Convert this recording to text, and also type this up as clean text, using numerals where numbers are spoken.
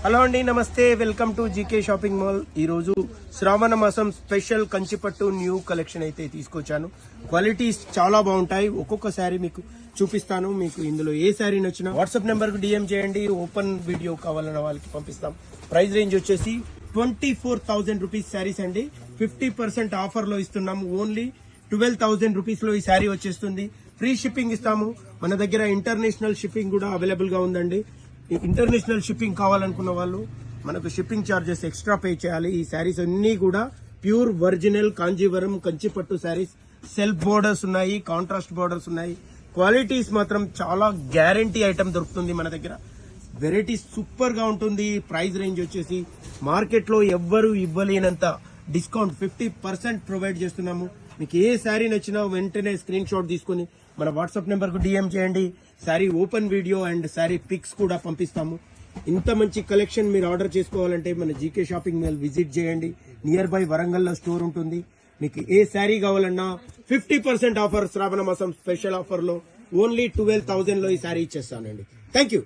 Hello అండి, నమస్తే. Welcome to GK shopping mall. ఈ రోజు శ్రావణ మాసం స్పెషల్ కంచిపట్టు న్యూ కలెక్షన్ అయితే తీసుకొచ్చాను. క్వాలిటీస్ చాలా బాగుంటాయి. ఒక్కొక్క శారీ మీకు చూపిస్తాను. మీకు ఇందులో ఏ శారీ నచ్చినా వాట్సాప్ నెంబర్ కు డిఎం చేయండి. ఓపెన్ వీడియో కావాలన్న వాళ్ళకి పంపిస్తాం. ప్రైస్ రేంజ్ వచ్చేసి 24,000 రూపీస్ శారీస్ అండి. 50% ఆఫర్ లో ఇస్తున్నాము. ఓన్లీ 12,000 రూపీస్ లో ఈ శారీ వచ్చేస్తుంది. ఫ్రీ షిప్పింగ్ ఇస్తాము. మన దగ్గర ఇంటర్నేషనల్ షిప్పింగ్ కూడా అవైలబుల్ గా ఉందండి. ఇంటర్నేషనల్ షిప్పింగ్ కావాలనుకున్న వాళ్ళు మనకు షిప్పింగ్ ఛార్జెస్ ఎక్స్ట్రా పే చేయాలి. ఈ శారీస్ అన్ని కూడా ప్యూర్ ఒరిజినల్ కాంజీవరం కంచిపట్టు శారీస్. సెల్ఫ్ బోర్డర్స్ ఉన్నాయి, కాంట్రాస్ట్ బోర్డర్స్ ఉన్నాయి. క్వాలిటీస్ మాత్రం చాలా గ్యారంటీ ఐటమ్ దొరుకుతుంది మన దగ్గర. వెరైటీ సూపర్ గా ఉంటుంది. ప్రైస్ రేంజ్ వచ్చేసి మార్కెట్ లో ఎవ్వరు ఇవ్వలేనంత డిస్కౌంట్ 50% ప్రొవైడ్ చేస్తున్నాము. మీకు ఏ శారీ నచ్చినా వెంటనే స్క్రీన్ షాట్ తీసుకుని మన వాట్సాప్ నెంబర్ కు డిఎం చేయండి. Sari open video and sari pics కూడా పంపిస్తాము. ఇంత మంచి కలెక్షన్ మీరు ఆర్డర్ చేసుకోవాలంటే మన జీకే షాపింగ్ మాల్ విజిట్ చేయండి. నియర్ బై వరంగల్ లో స్టోర్ ఉంటుంది. మీకు ఏ శారీ కావాలన్నా 50% ఆఫర్ శ్రావణ మాసం స్పెషల్ ఆఫర్ లో ఓన్లీ 12,000 లో ఈ శారీ ఇచ్చేస్తానండి. Thank you.